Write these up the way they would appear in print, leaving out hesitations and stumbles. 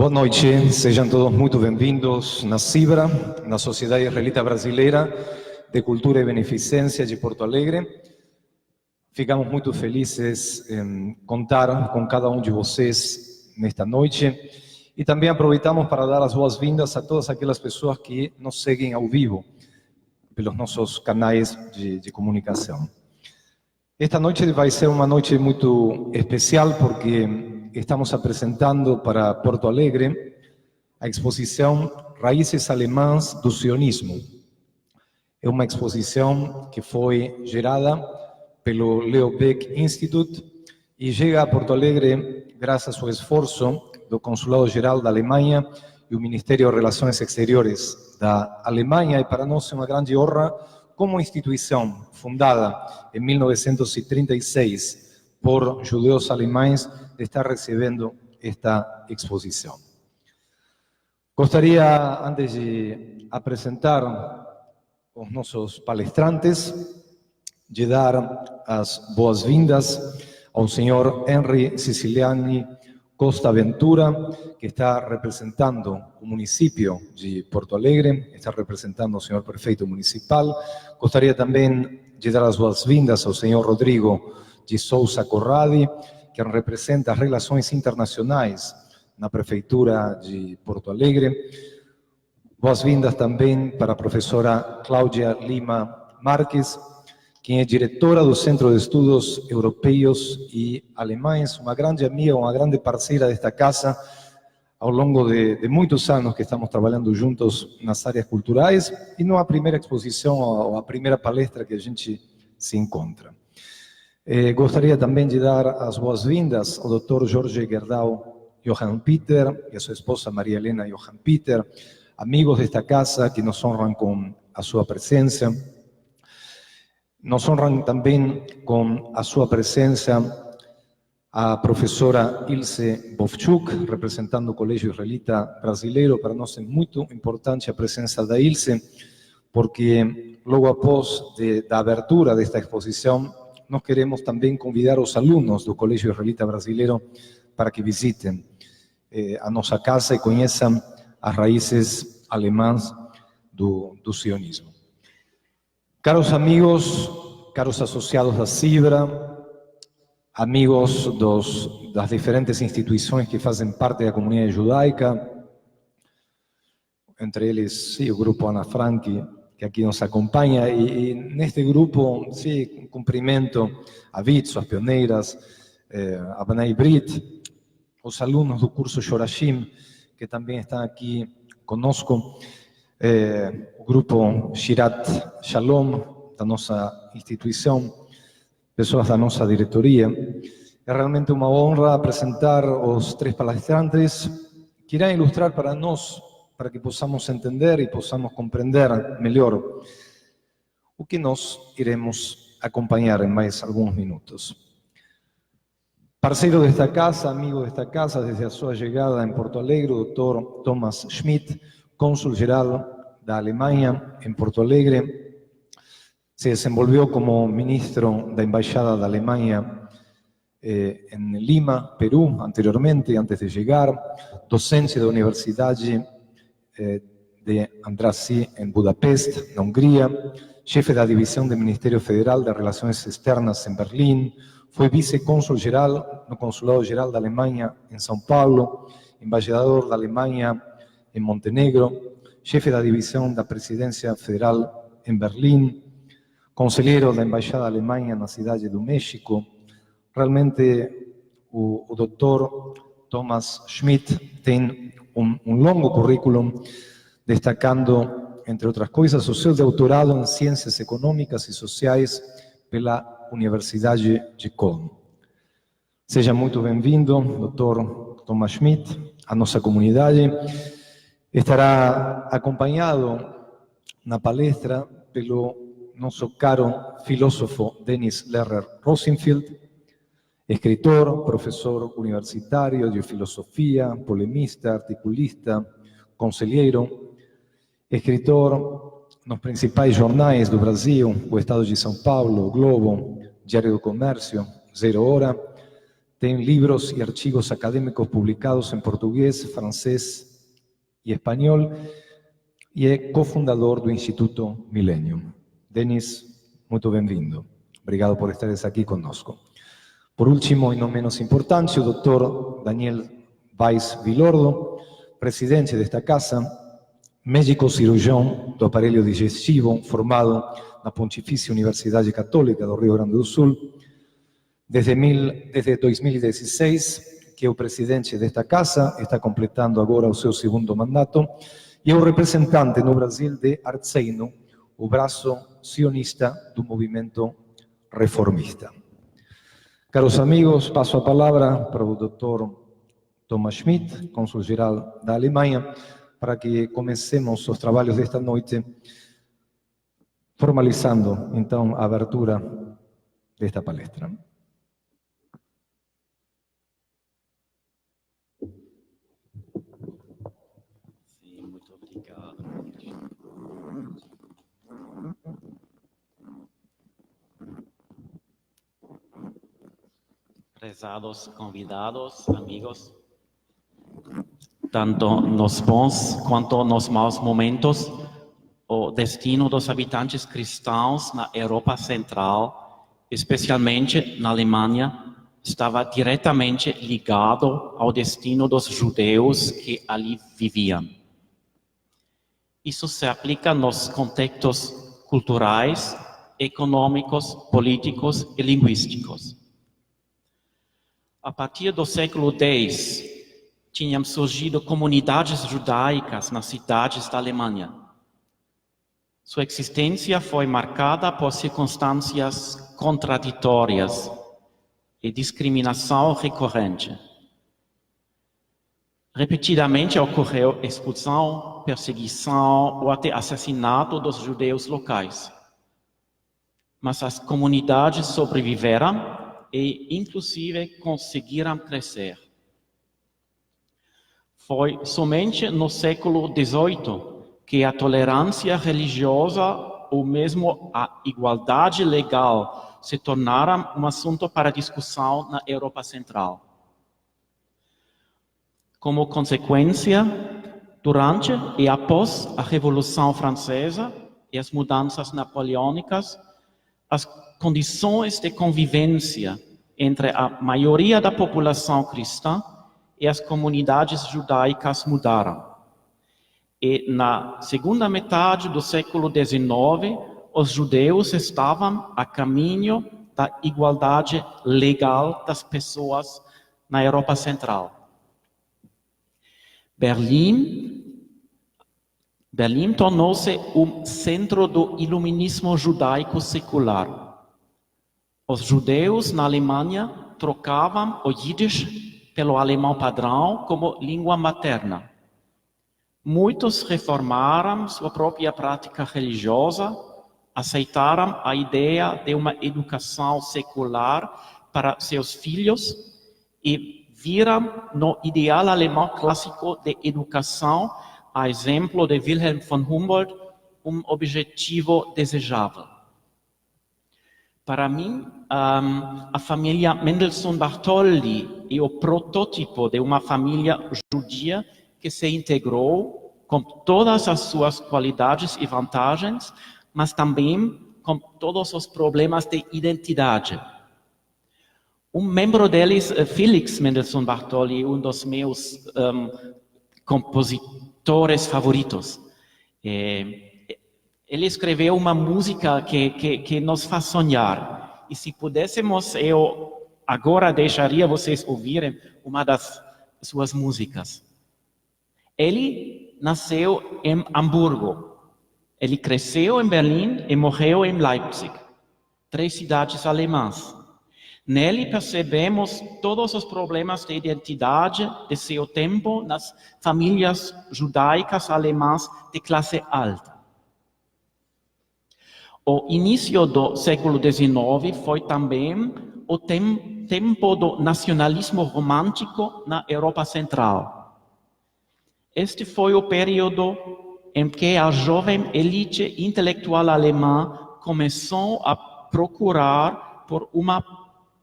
Boa noite, sejam todos muito bem-vindos na CIBRA, na Sociedade Israelita Brasileira de Cultura e Beneficência de Porto Alegre. Ficamos muito felizes em contar com cada de vocês nesta noite e também aproveitamos para dar as boas-vindas a todas aquelas pessoas que nos seguem ao vivo pelos nossos canais de comunicação. Esta noite vai ser uma noite muito especial porque estamos apresentando para Porto Alegre a exposição Raízes Alemãs do Sionismo. É uma exposição que foi gerada pelo Leo Baeck Institute e chega a Porto Alegre graças ao esforço do Consulado Geral da Alemanha e o Ministério de Relações Exteriores da Alemanha, e para nós é uma grande honra, como instituição fundada em 1936 por judeus alemães, de estar recebendo esta exposição. Gostaria, antes de apresentar os nossos palestrantes, de dar as boas-vindas ao senhor Henry Siciliani Costa Ventura, que está representando o município de Porto Alegre, está representando o senhor prefeito municipal. Gostaria também de dar as boas-vindas ao senhor Rodrigo de Souza Corradi, que representa as relações internacionais na Prefeitura de Porto Alegre. Boas-vindas também para a professora Cláudia Lima Marques, que é diretora do Centro de Estudos Europeus e Alemães, uma grande amiga, uma grande parceira desta casa, ao longo de muitos anos que estamos trabalhando juntos nas áreas culturais, e não a primeira exposição ou a primeira palestra que a gente se encontra. Gostaria também de dar as boas-vindas ao Dr. Jorge Gerdau Johann Peter e a sua esposa Maria Helena Johann Peter, amigos desta casa que nos honram com a sua presença. Nos honram também com a sua presença a professora Ilse Bovchuk, representando o Colégio Israelita Brasileiro. Para nós é muito importante a presença da Ilse, porque logo após da abertura desta exposição, nós queremos também convidar os alunos do Colégio Israelita Brasileiro para que visitem a nossa casa e conheçam as raízes alemãs do sionismo. Caros amigos, caros associados da CIBRA, amigos das diferentes instituições que fazem parte da comunidade judaica, entre eles o Grupo Ana Frank, que aqui nos acompanha, e neste grupo, sim, cumprimento a Vitso, as pioneiras, a Bnei Brit, os alunos do curso Shorashim, que também estão aqui conosco, o grupo Shirat Shalom, da nossa instituição, pessoas da nossa diretoria. É realmente uma honra apresentar os três palestrantes que irão ilustrar para nós, para que possamos entender e possamos compreender melhor o que nós iremos acompanhar em mais alguns minutos. Parceiro desta casa, amigo desta casa, desde a sua chegada em Porto Alegre, o Dr. Thomas Schmidt, cônsul-geral da Alemanha em Porto Alegre, se desenvolveu como ministro da Embaixada da Alemanha em Lima, Perú, anteriormente, antes de chegar, docente da Universidade de Andrassy em Budapeste, na Hungria, chefe da divisão do Ministério Federal de Relações Externas em Berlim, foi vice-cônsul-geral no Consulado Geral da Alemanha em São Paulo, embaixador da Alemanha em Montenegro, chefe da divisão da Presidência Federal em Berlim, conselheiro da Embaixada da Alemanha na Cidade do México. Realmente, o Dr. Thomas Schmidt tem um longo currículo, destacando, entre outras coisas, o seu doutorado em Ciências Econômicas e Sociais pela Universidade de Köln. Seja muito bem-vindo, Dr. Thomas Schmidt, à nossa comunidade. Estará acompanhado na palestra pelo nosso caro filósofo Dennis Lerner Rosenfield, escritor, professor universitário de filosofia, polemista, articulista, conselheiro, escritor nos principais jornais do Brasil, o Estado de São Paulo, o Globo, Diário do Comércio, Zero Hora. Tem livros e artigos acadêmicos publicados em português, francês e espanhol e é cofundador do Instituto Millennium. Denis, muito bem-vindo. Obrigado por estares aqui conosco. Por último, e não menos importante, o Dr. Daniel Weiss Vilordo, presidente desta casa, médico cirurgião do aparelho digestivo, formado na Pontifícia Universidade Católica do Rio Grande do Sul, desde 2016, que é o presidente desta casa, está completando agora o seu segundo mandato, e é o representante no Brasil de Artseino, o braço sionista do movimento reformista. Caros amigos, passo a palavra para o Dr. Thomas Schmidt, cônsul-geral da Alemanha, para que comecemos os trabalhos desta noite, formalizando, então, a abertura desta palestra. Sim, muito obrigado. Prezados convidados, amigos, tanto nos bons quanto nos maus momentos, o destino dos habitantes cristãos na Europa Central, especialmente na Alemanha, estava diretamente ligado ao destino dos judeus que ali viviam. Isso se aplica nos contextos culturais, econômicos, políticos e linguísticos. A partir do século X, tinham surgido comunidades judaicas nas cidades da Alemanha. Sua existência foi marcada por circunstâncias contraditórias e discriminação recorrente. Repetidamente ocorreu expulsão, perseguição ou até assassinato dos judeus locais. Mas as comunidades sobreviveram e, inclusive, conseguiram crescer. Foi somente no século XVIII que a tolerância religiosa ou mesmo a igualdade legal se tornaram um assunto para discussão na Europa Central. Como consequência, durante e após a Revolução Francesa e as mudanças napoleônicas, as condições de convivência entre a maioria da população cristã e as comunidades judaicas mudaram. E na segunda metade do século XIX, os judeus estavam a caminho da igualdade legal das pessoas na Europa Central. Berlim tornou-se um centro do iluminismo judaico secular. Os judeus na Alemanha trocavam o Yiddish pelo alemão padrão como língua materna. Muitos reformaram sua própria prática religiosa, aceitaram a ideia de uma educação secular para seus filhos e viram no ideal alemão clássico de educação, a exemplo de Wilhelm von Humboldt, um objetivo desejável. Para mim, a família Mendelssohn Bartholdy é o protótipo de uma família judia que se integrou com todas as suas qualidades e vantagens, mas também com todos os problemas de identidade. Um membro deles, Felix Mendelssohn Bartholdy, um dos meus compositores favoritos. Ele escreveu uma música que nos faz sonhar. E se pudéssemos, eu agora deixaria vocês ouvirem uma das suas músicas. Ele nasceu em Hamburgo. Ele cresceu em Berlim e morreu em Leipzig. 3 cidades alemãs. Nele percebemos todos os problemas de identidade de seu tempo nas famílias judaicas alemãs de classe alta. O início do século XIX foi também o tempo do nacionalismo romântico na Europa Central. Este foi o período em que a jovem elite intelectual alemã começou a procurar por uma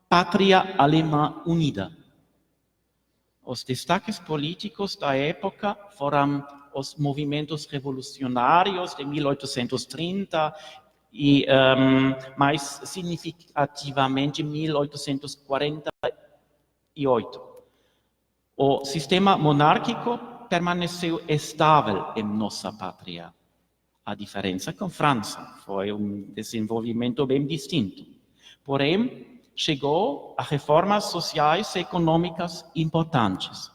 Pátria Alemã Unida. Os destaques políticos da época foram os movimentos revolucionários de 1830 e, mais significativamente, 1848. O sistema monárquico permaneceu estável em nossa pátria. A diferença com França foi desenvolvimento bem distinto. Porém, chegou a reformas sociais e econômicas importantes.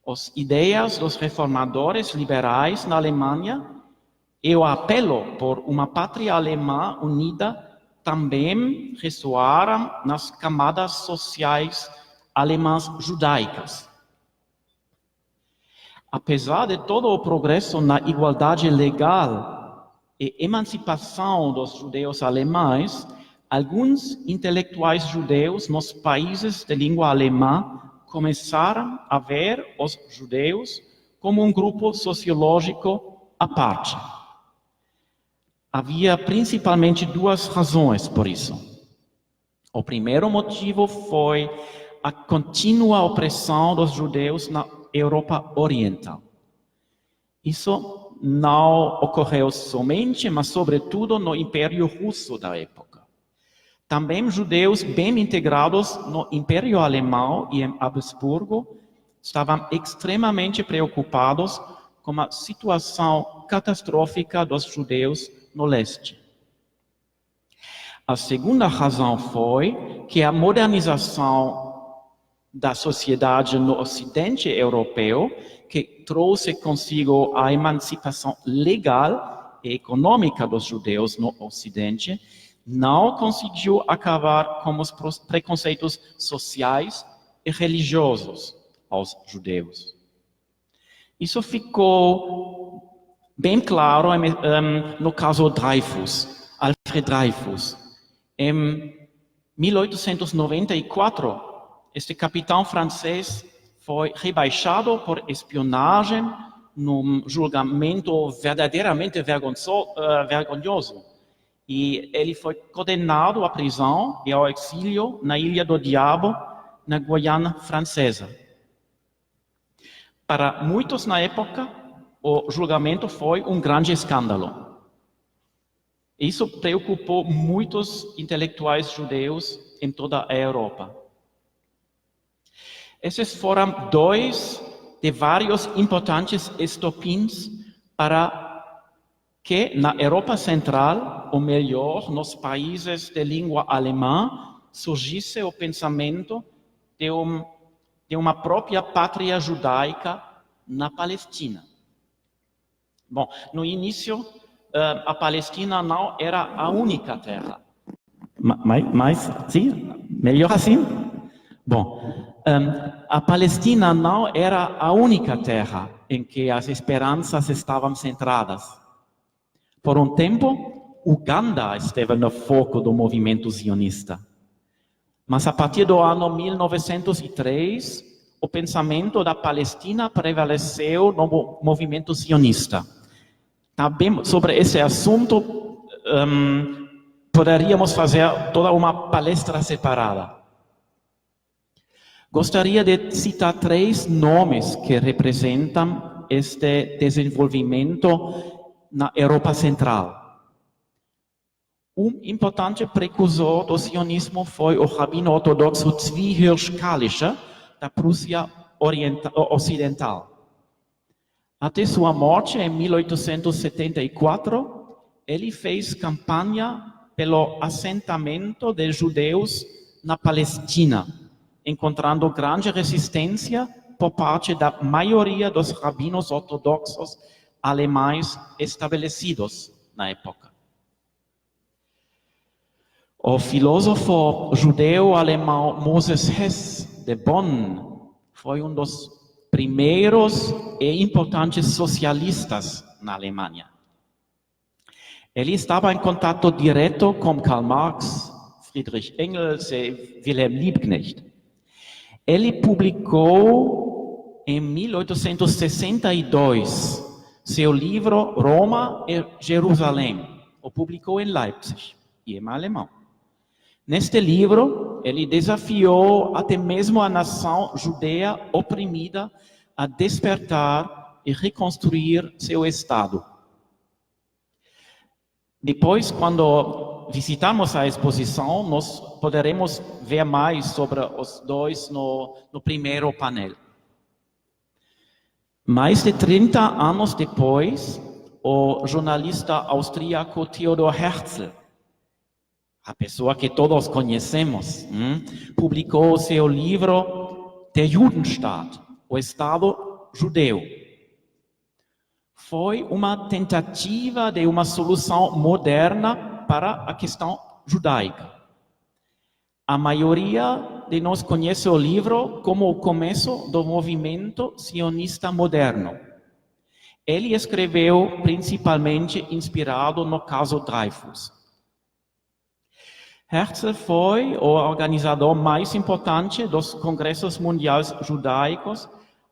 As ideias dos reformadores liberais na Alemanha e o apelo por uma pátria alemã unida também ressoaram nas camadas sociais alemãs judaicas. Apesar de todo o progresso na igualdade legal e emancipação dos judeus alemães, alguns intelectuais judeus nos países de língua alemã começaram a ver os judeus como um grupo sociológico à parte. Havia principalmente duas razões por isso. O primeiro motivo foi a contínua opressão dos judeus na Europa Oriental. Isso não ocorreu somente, mas sobretudo no Império Russo da época. Também judeus bem integrados no Império Alemão e em Habsburgo estavam extremamente preocupados com a situação catastrófica dos judeus no leste. A segunda razão foi que a modernização da sociedade no Ocidente europeu, que trouxe consigo a emancipação legal e econômica dos judeus no Ocidente, não conseguiu acabar com os preconceitos sociais e religiosos aos judeus. Isso ficou bem claro no caso Dreyfus, Alfred Dreyfus. Em 1894, este capitão francês foi rebaixado por espionagem num julgamento verdadeiramente vergonhoso. E ele foi condenado à prisão e ao exílio na Ilha do Diabo, na Guiana Francesa. Para muitos na época, o julgamento foi um grande escândalo. Isso preocupou muitos intelectuais judeus em toda a Europa. Esses foram dois de vários importantes estopins para que na Europa Central, ou melhor, nos países de língua alemã, surgisse o pensamento de uma própria pátria judaica na Palestina. Bom, no início, a Palestina não era a única terra. Mas sim, melhor assim? Bom, a Palestina não era a única terra em que as esperanças estavam centradas. Por um tempo, Uganda esteve no foco do movimento zionista. Mas a partir do ano 1903, o pensamento da Palestina prevaleceu no movimento zionista. Também sobre esse assunto, poderíamos fazer toda uma palestra separada. Gostaria de citar 3 nomes que representam este desenvolvimento na Europa Central. Um importante precursor do sionismo foi o rabino ortodoxo Zvi Hirsch Kalischer, da Prússia Ocidental. Até sua morte em 1874, ele fez campanha pelo assentamento de judeus na Palestina, encontrando grande resistência por parte da maioria dos rabinos ortodoxos alemães estabelecidos na época. O filósofo judeu-alemão Moses Hess, de Bonn, foi um dos primeiros e importantes socialistas na Alemanha. Ele estava em contato direto com Karl Marx, Friedrich Engels e Wilhelm Liebknecht. Ele publicou em 1862 seu livro Roma e Jerusalém. O publicou em Leipzig e em alemão. Neste livro, ele desafiou até mesmo a nação judeia oprimida a despertar e reconstruir seu Estado. Depois, quando visitarmos a exposição, nós poderemos ver mais sobre os dois no primeiro painel. Mais de 30 anos depois, o jornalista austríaco Theodor Herzl, a pessoa que todos conhecemos, publicou seu livro Der Judenstaat, o Estado Judeu. Foi uma tentativa de uma solução moderna para a questão judaica. A maioria de nós conhece o livro como o começo do movimento sionista moderno. Ele escreveu principalmente inspirado no caso Dreyfus. Herzl foi o organizador mais importante dos congressos mundiais judaicos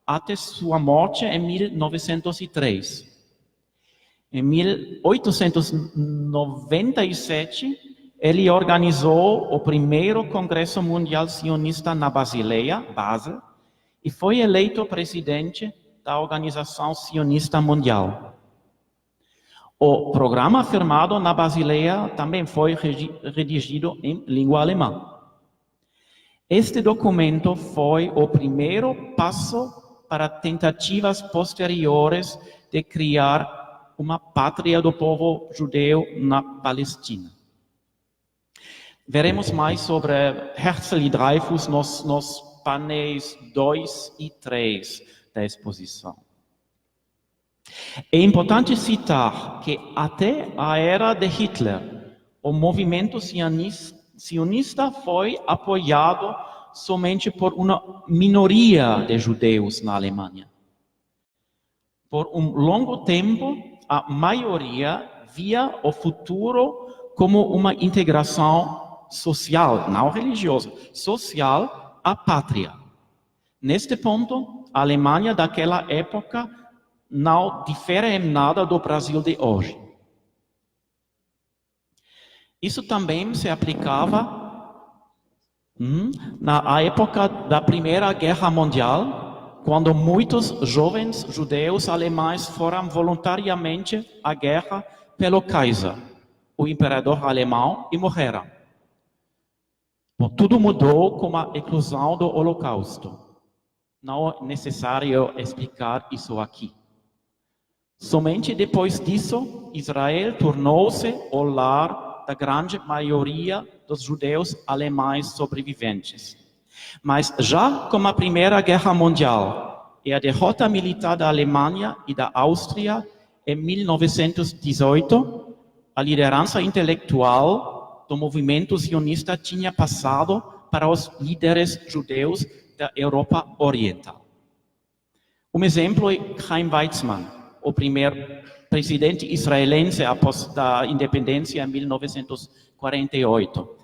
até sua morte em 1903. Em 1897, ele organizou o primeiro Congresso Mundial Sionista na Basileia, Basel, e foi eleito presidente da Organização Sionista Mundial. O programa firmado na Basileia também foi redigido em língua alemã. Este documento foi o primeiro passo para tentativas posteriores de criar uma pátria do povo judeu na Palestina. Veremos mais sobre Herzl e Dreyfus nos painéis 2 e 3 da exposição. É importante citar que até a era de Hitler, o movimento sionista foi apoiado somente por uma minoria de judeus na Alemanha. Por um longo tempo, a maioria via o futuro como uma integração social, não religiosa, social à pátria. Neste ponto, a Alemanha daquela época não difere em nada do Brasil de hoje. Isso também se aplicava na época da Primeira Guerra Mundial, quando muitos jovens judeus alemães foram voluntariamente à guerra pelo Kaiser, o imperador alemão, e morreram. Bom, tudo mudou com a eclosão do Holocausto. Não é necessário explicar isso aqui. Somente depois disso, Israel tornou-se o lar da grande maioria dos judeus alemães sobreviventes. Mas já com a Primeira Guerra Mundial e a derrota militar da Alemanha e da Áustria em 1918, a liderança intelectual do movimento sionista tinha passado para os líderes judeus da Europa Oriental. Um exemplo é Chaim Weizmann, o primeiro presidente israelense após a independência em 1948.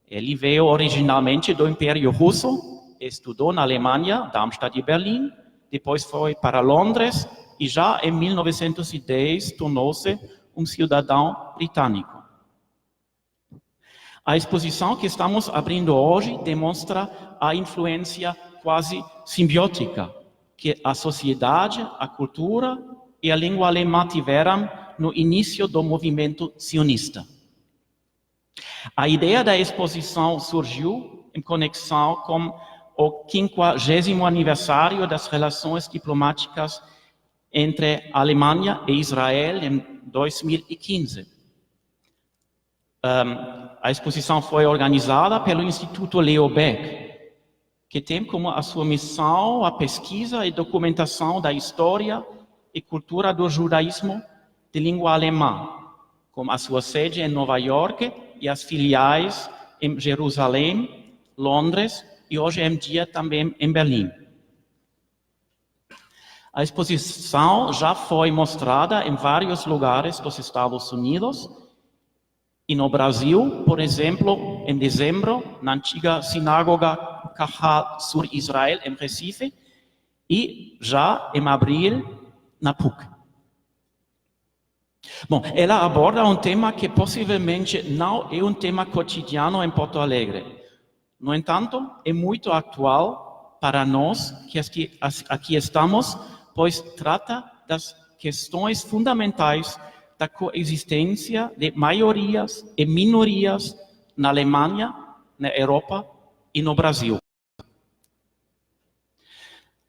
Ele veio originalmente do Império Russo, estudou na Alemanha, Darmstadt e Berlim, depois foi para Londres e já em 1910 tornou-se um cidadão britânico. A exposição que estamos abrindo hoje demonstra a influência quase simbiótica que a sociedade, a cultura e a língua alemã tiveram no início do movimento sionista. A ideia da exposição surgiu em conexão com o 50º aniversário das relações diplomáticas entre a Alemanha e Israel em 2015. A exposição foi organizada pelo Instituto Leo Baeck, que tem como a sua missão a pesquisa e documentação da história e cultura do judaísmo de língua alemã, com a sua sede em Nova York e as filiais em Jerusalém, Londres e hoje em dia também em Berlim. A exposição já foi mostrada em vários lugares dos Estados Unidos e no Brasil, por exemplo, em dezembro, na antiga sinagoga Kahal Sur Israel, em Recife, e já em abril, na PUC. Bom, ela aborda um tema que possivelmente não é um tema cotidiano em Porto Alegre. No entanto, é muito atual para nós que aqui estamos, pois trata das questões fundamentais da coexistência de maiorias e minorias na Alemanha, na Europa e no Brasil.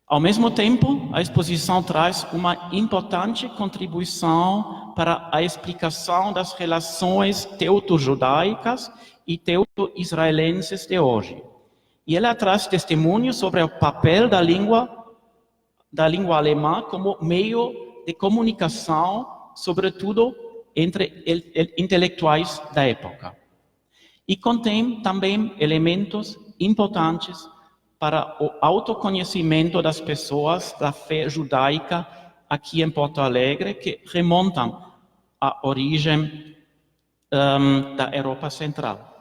Ao mesmo tempo, a exposição traz uma importante contribuição para a explicação das relações teuto-judaicas e teuto-israelenses de hoje. E ela traz testemunhos sobre o papel da língua alemã como meio de comunicação, sobretudo entre intelectuais da época. E contém também elementos importantes para o autoconhecimento das pessoas da fé judaica aqui em Porto Alegre, que remontam à origem da Europa Central.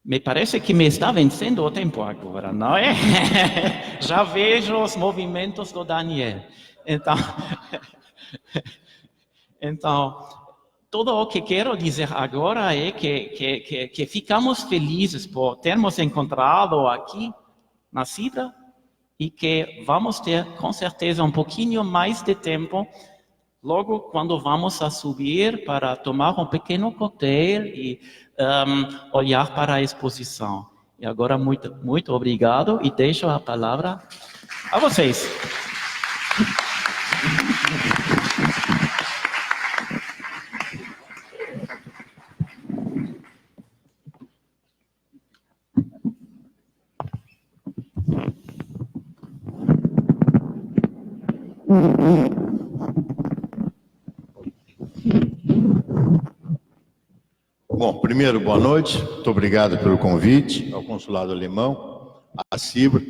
Me parece que me está vencendo o tempo agora, não é? Já vejo os movimentos do Daniel. Então, tudo o que quero dizer agora é que ficamos felizes por termos encontrado aqui na Cidra e que vamos ter, com certeza, um pouquinho mais de tempo logo quando vamos a subir para tomar um pequeno coquetel e olhar para a exposição. E agora, muito obrigado e deixo a palavra a vocês. Bom, primeiro, boa noite. Muito obrigado pelo convite ao Consulado Alemão, à CIBR,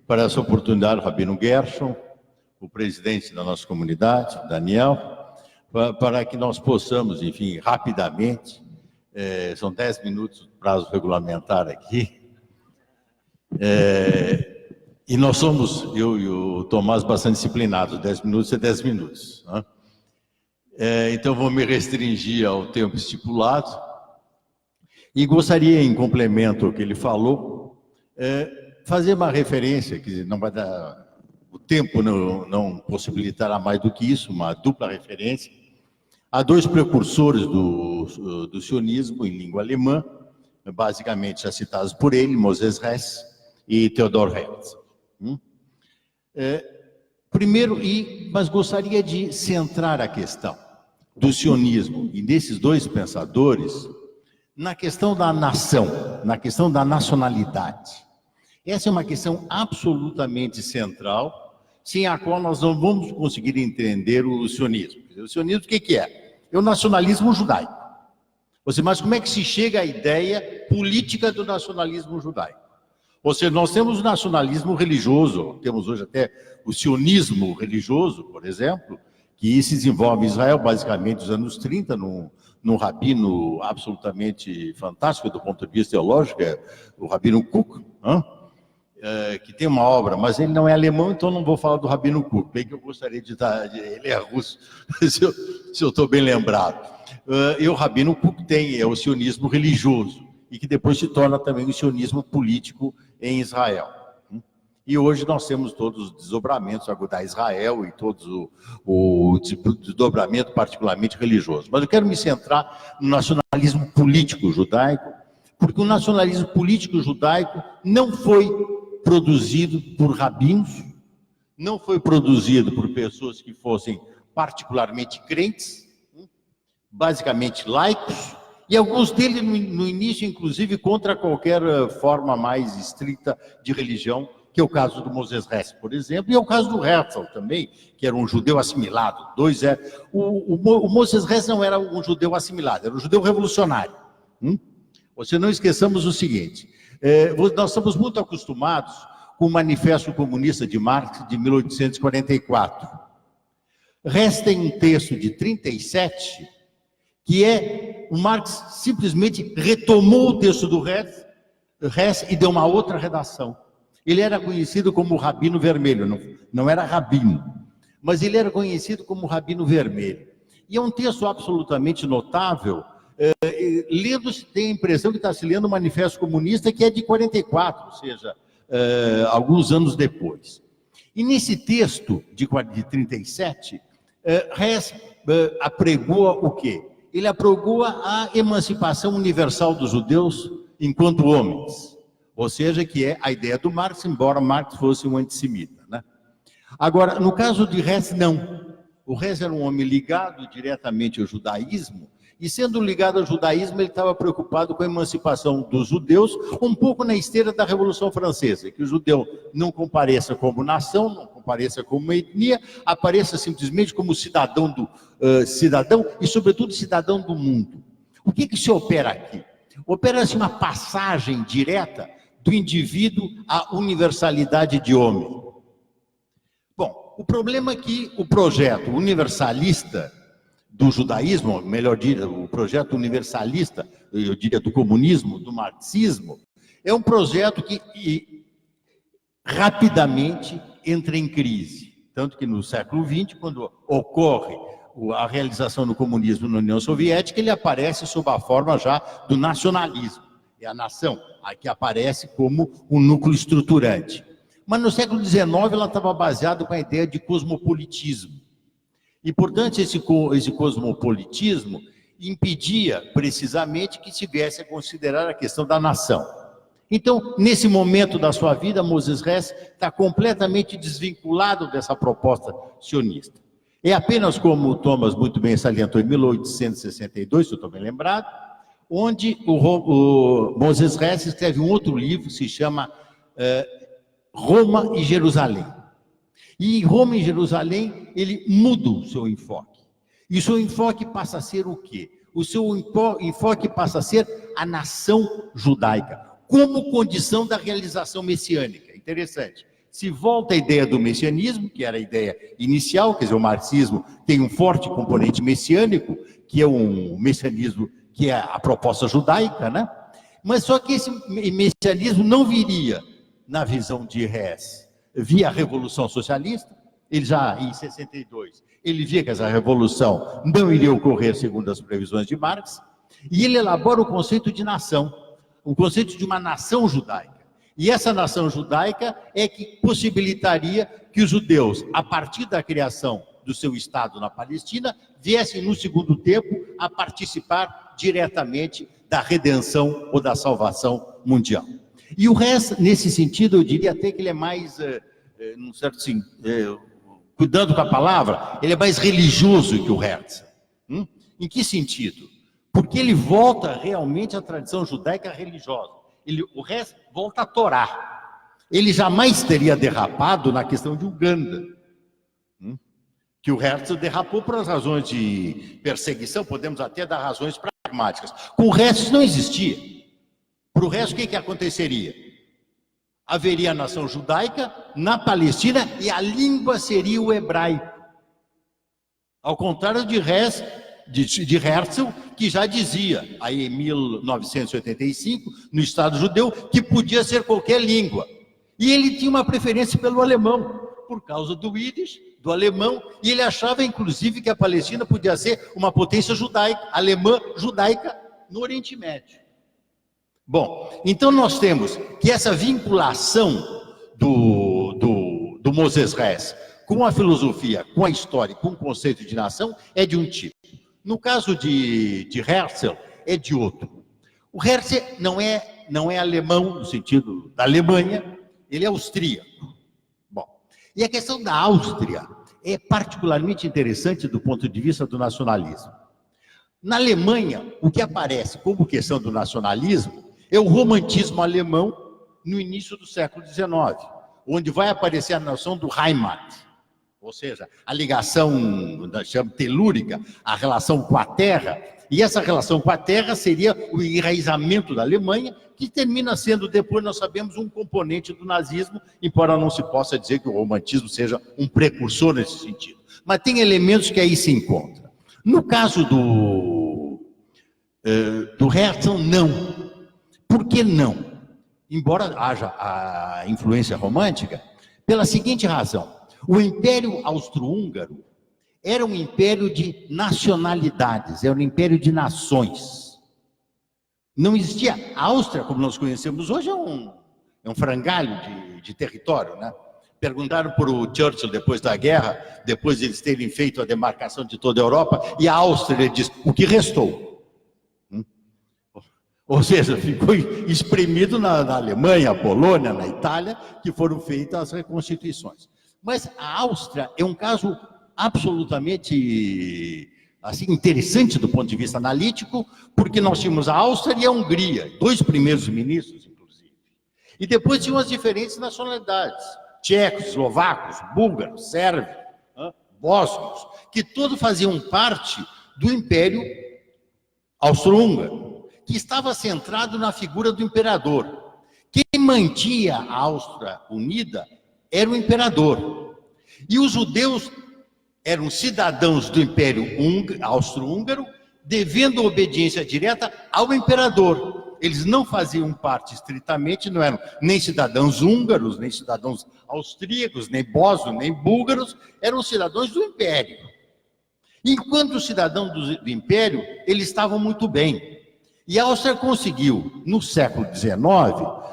para essa oportunidade, o Rabino Gershon, o presidente da nossa comunidade, Daniel, para que nós possamos, enfim, rapidamente, são 10 minutos de prazo regulamentar aqui, e nós somos, eu e o Tomás, bastante disciplinados, 10 minutos é 10 minutos. Né? Então, vou me restringir ao tempo estipulado. E gostaria, em complemento ao que ele falou, fazer uma referência, que não vai dar, o tempo não possibilitará mais do que isso, uma dupla referência, a dois precursores do sionismo em língua alemã, basicamente já citados por ele, Moses Hess e Theodor Herzl. Primeiro, mas gostaria de centrar a questão do sionismo e desses dois pensadores na questão da nação, na questão da nacionalidade. Essa é uma questão absolutamente central, sem a qual nós não vamos conseguir entender o sionismo. O sionismo, o que é? É o nacionalismo judaico. Mas como é que se chega à ideia política do nacionalismo judaico? Ou seja, nós temos o nacionalismo religioso, temos hoje até o sionismo religioso, por exemplo, que se desenvolve em Israel, basicamente, nos anos 30, num rabino absolutamente fantástico do ponto de vista teológico, o Rabino Kook, que tem uma obra, mas ele não é alemão, então não vou falar do Rabino Kook, bem que eu gostaria de dar, ele é russo, se eu estou bem lembrado. E o Rabino Kook é o sionismo religioso, e que depois se torna também o sionismo político em Israel. E hoje nós temos todos os desdobramentos da Israel e todos o desdobramento particularmente religioso. Mas eu quero me centrar no nacionalismo político judaico, porque o nacionalismo político judaico não foi produzido por rabinos, não foi produzido por pessoas que fossem particularmente crentes, basicamente laicos, e alguns deles no início, inclusive, contra qualquer forma mais estrita de religião, que é o caso do Moses Hess, por exemplo, e é o caso do Herzl também, que era um judeu assimilado. O Moses Hess não era um judeu assimilado, era um judeu revolucionário. Não esqueçamos o seguinte, nós estamos muito acostumados com o Manifesto Comunista de Marx, de 1844. Hess tem um texto de 37, que o Marx simplesmente retomou o texto do Hess e deu uma outra redação. Ele era conhecido como Rabino Vermelho, não era rabino. mas ele era conhecido como Rabino Vermelho. E é um texto absolutamente notável. Lendo, se tem a impressão que está se lendo o Manifesto Comunista, que é de 44, ou seja, alguns anos depois. E nesse texto de 37, Hess apregoa o quê? Ele apregoa a emancipação universal dos judeus enquanto homens, ou seja, que é a ideia do Marx, embora Marx fosse um antissemita, né? Agora, no caso de Hess, não. O Hess era um homem ligado diretamente ao judaísmo, e sendo ligado ao judaísmo, ele estava preocupado com a emancipação dos judeus, um pouco na esteira da Revolução Francesa, que o judeu não compareça como nação, não compareça como etnia, apareça simplesmente como cidadão e, sobretudo, cidadão do mundo. O que se opera aqui? Opera-se uma passagem direta do indivíduo à universalidade de homem. Bom, o problema é que o projeto universalista do judaísmo, melhor dizendo, o projeto universalista, eu diria, do comunismo, do marxismo, é um projeto que rapidamente entra em crise. Tanto que no século XX, quando ocorre a realização do comunismo na União Soviética, ele aparece sob a forma já do nacionalismo. É a nação que aparece como um núcleo estruturante. Mas no século XIX ela estava baseada com a ideia de cosmopolitismo. E, portanto, esse cosmopolitismo impedia precisamente que se viesse a considerar a questão da nação. Então, nesse momento da sua vida, Moses Hess está completamente desvinculado dessa proposta sionista. É apenas como o Thomas muito bem salientou em 1862, se eu estou bem lembrado, onde o Moses Hess escreve um outro livro que se chama Roma e Jerusalém. E em Roma e Jerusalém, ele muda o seu enfoque. E o seu enfoque passa a ser o quê? O seu enfoque passa a ser a nação judaica, como condição da realização messiânica. Interessante. Se volta a ideia do messianismo, que era a ideia inicial, quer dizer, o marxismo tem um forte componente messiânico, que é um messianismo, que é a proposta judaica, né? Mas só que esse messianismo não viria, na visão de Hess, via a Revolução Socialista. Ele já, em 62, ele via que essa revolução não iria ocorrer segundo as previsões de Marx, e ele elabora o conceito de nação, o conceito de uma nação judaica. E essa nação judaica é que possibilitaria que os judeus, a partir da criação do seu Estado na Palestina, viessem no segundo tempo a participar diretamente da redenção ou da salvação mundial. E o Hess, nesse sentido, eu diria até que ele é mais, num certo cuidando com a palavra, ele é mais religioso que o Herzl. Em que sentido? Porque ele volta realmente à tradição judaica religiosa. O Hess volta à Torá. Ele jamais teria derrapado na questão de Uganda, que o Herzl derrapou por razões de perseguição, podemos até dar razões pragmáticas. Com o Hess isso não existia. Para o resto, o que aconteceria? Haveria a nação judaica na Palestina e a língua seria o hebraico. Ao contrário de Herzl, que já dizia, aí em 1985, no Estado judeu, que podia ser qualquer língua. E ele tinha uma preferência pelo alemão, por causa do Yiddish, do alemão, e ele achava, inclusive, que a Palestina podia ser uma potência judaica, alemã judaica, no Oriente Médio. Bom, então nós temos que essa vinculação do Moses Hess com a filosofia, com a história, com o conceito de nação, é de um tipo. No caso de Herzl, é de outro. O Herzl não é alemão, no sentido da Alemanha, ele é austríaco. Bom, e a questão da Áustria é particularmente interessante do ponto de vista do nacionalismo. Na Alemanha, o que aparece como questão do nacionalismo é o romantismo alemão no início do século XIX, onde vai aparecer a noção do Heimat, ou seja, a ligação, chama telúrica, a relação com a terra, e essa relação com a terra seria o enraizamento da Alemanha, que termina sendo depois, nós sabemos, um componente do nazismo, embora não se possa dizer que o romantismo seja um precursor nesse sentido. Mas tem elementos que aí se encontram. No caso do Herzl, não. Por que não? Embora haja a influência romântica, pela seguinte razão. O Império Austro-Húngaro era um império de nacionalidades, era um império de nações. Não existia. A Áustria, como nós conhecemos hoje, é um frangalho de território, né? Perguntaram para o Churchill depois da guerra, depois de eles terem feito a demarcação de toda a Europa, e a Áustria, ele disse, o que restou? Ou seja, ficou espremido na Alemanha, Polônia, na Itália, que foram feitas as reconstituições. Mas a Áustria é um caso absolutamente assim, interessante do ponto de vista analítico, porque nós tínhamos a Áustria e a Hungria, 2 primeiros ministros, inclusive. E depois tinham as diferentes nacionalidades, tchecos, eslovacos, búlgaros, sérvios, bósnios, que todos faziam parte do Império Austro-Húngaro, que estava centrado na figura do imperador. Quem mantinha a Áustria unida era o imperador. E os judeus eram cidadãos do Império Austro-Húngaro, devendo obediência direta ao imperador. Eles não faziam parte estritamente, não eram nem cidadãos húngaros, nem cidadãos austríacos, nem bósnios, nem búlgaros, eram cidadãos do Império. Enquanto cidadãos do Império, eles estavam muito bem. E a Áustria conseguiu, no século XIX,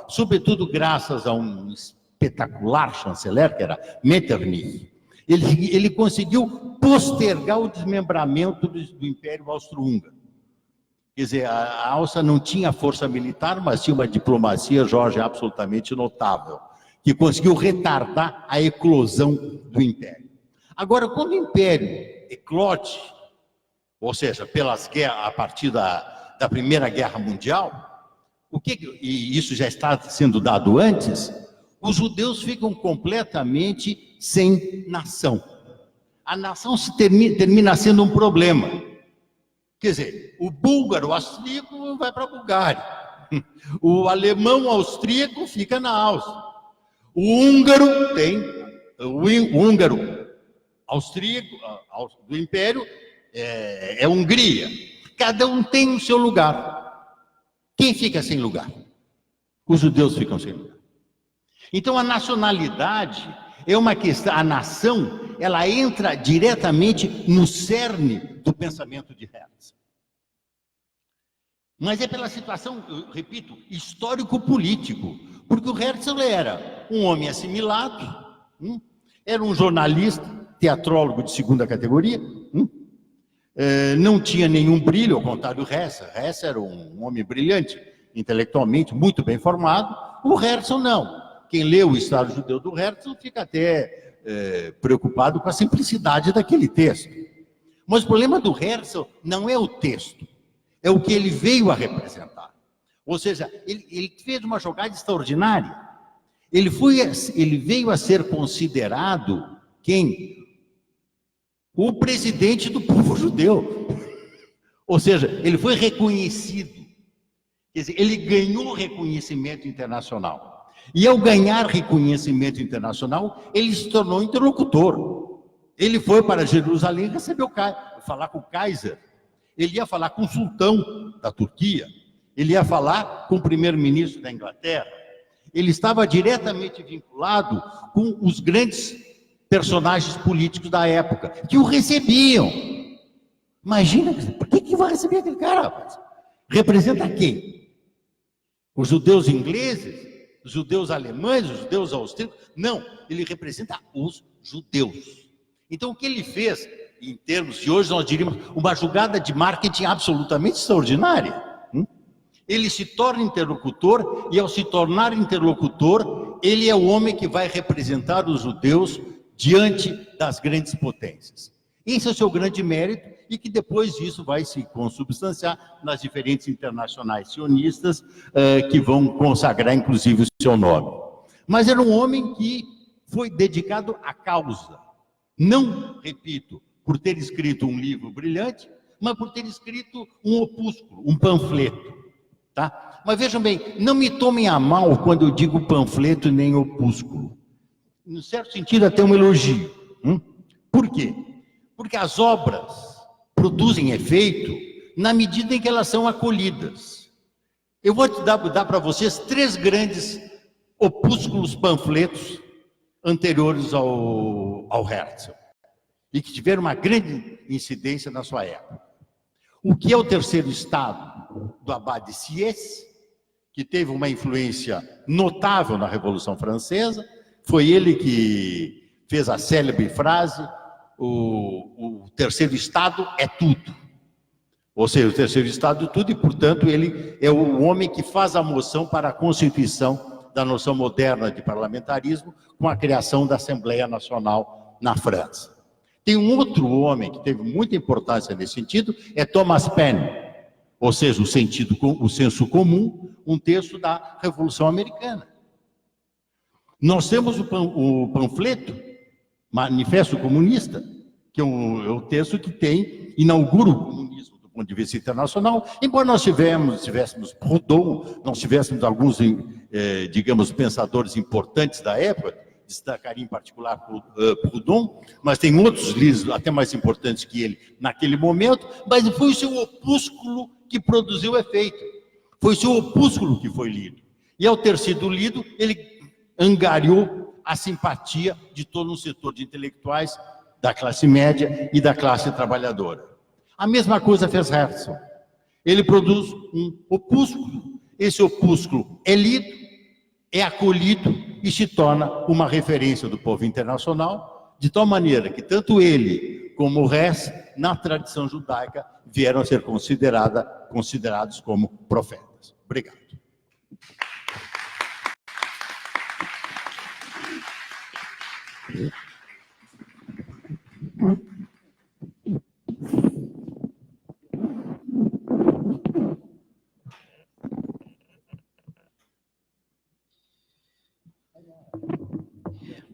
sobretudo graças a um espetacular chanceler, que era Metternich, ele conseguiu postergar o desmembramento do Império Austro-Húngaro. Quer dizer, a Áustria não tinha força militar, mas tinha uma diplomacia, Jorge, absolutamente notável, que conseguiu retardar a eclosão do Império. Agora, quando o Império eclode, ou seja, pelas guerras, a partir da Primeira Guerra Mundial, e isso já está sendo dado antes, os judeus ficam completamente sem nação. A nação termina sendo um problema. Quer dizer, o búlgaro austríaco vai para a Bulgária, o alemão austríaco fica na Áustria, o húngaro austríaco do Império é a Hungria. Cada um tem o seu lugar. Quem fica sem lugar? Os judeus ficam sem lugar. Então a nacionalidade é uma questão, a nação, ela entra diretamente no cerne do pensamento de Herzl. Mas é pela situação, eu repito, histórico-político, porque o Herzl era um homem assimilado, era um jornalista, teatrólogo de segunda categoria, não tinha nenhum brilho, ao contrário do Hess. Hess era um homem brilhante, intelectualmente, muito bem formado. O Herzl não. Quem lê o Estado Judeu do Herzl fica até preocupado com a simplicidade daquele texto. Mas o problema do Herzl não é o texto, é o que ele veio a representar. Ou seja, ele fez uma jogada extraordinária. Ele veio a ser considerado quem? O presidente do povo judeu. Ou seja, ele foi reconhecido. Quer dizer, ele ganhou reconhecimento internacional. E ao ganhar reconhecimento internacional, ele se tornou interlocutor. Ele foi para Jerusalém falar com o Kaiser. Ele ia falar com o sultão da Turquia. Ele ia falar com o primeiro-ministro da Inglaterra. Ele estava diretamente vinculado com os grandes personagens políticos da época, que o recebiam. Imagina, por que vai receber aquele cara, rapaz? Representa quem? Os judeus ingleses? Os judeus alemães? Os judeus austríacos? Não, ele representa os judeus. Então, o que ele fez, em termos de hoje, nós diríamos, uma jogada de marketing absolutamente extraordinária. Ele se torna interlocutor, e ao se tornar interlocutor, ele é o homem que vai representar os judeus diante das grandes potências. Esse é o seu grande mérito, e que depois disso vai se consubstanciar nas diferentes internacionais sionistas, que vão consagrar inclusive o seu nome. Mas era um homem que foi dedicado à causa. Não, repito, por ter escrito um livro brilhante, mas por ter escrito um opúsculo, um panfleto. Tá? Mas vejam bem, não me tomem a mal quando eu digo panfleto nem opúsculo. Em certo sentido, até um elogio. Por quê? Porque as obras produzem efeito na medida em que elas são acolhidas. Eu vou dar para vocês 3 grandes opúsculos panfletos anteriores ao Herzl e que tiveram uma grande incidência na sua época. O que é o terceiro estado do Abade Sieyès, que teve uma influência notável na Revolução Francesa, foi ele que fez a célebre frase: o terceiro estado é tudo. Ou seja, o terceiro estado é tudo, e, portanto, ele é o homem que faz a moção para a constituição da noção moderna de parlamentarismo, com a criação da Assembleia Nacional na França. Tem um outro homem que teve muita importância nesse sentido, é Thomas Paine, ou seja, o senso comum, um texto da Revolução Americana. Nós temos o panfleto, Manifesto Comunista, que é o texto que inaugura o comunismo do ponto de vista internacional, embora nós tivéssemos Proudhon, nós tivéssemos alguns, digamos, pensadores importantes da época, destacaria em particular Proudhon, mas tem outros livros até mais importantes que ele naquele momento, mas foi o seu opúsculo que produziu efeito, foi o seu opúsculo que foi lido. E ao ter sido lido, ele angariou a simpatia de todo um setor de intelectuais da classe média e da classe trabalhadora. A mesma coisa fez Herzl. Ele produz um opúsculo, esse opúsculo é lido, é acolhido e se torna uma referência do povo internacional, de tal maneira que tanto ele como o Herzl, na tradição judaica, vieram a ser considerados como profetas. Obrigado.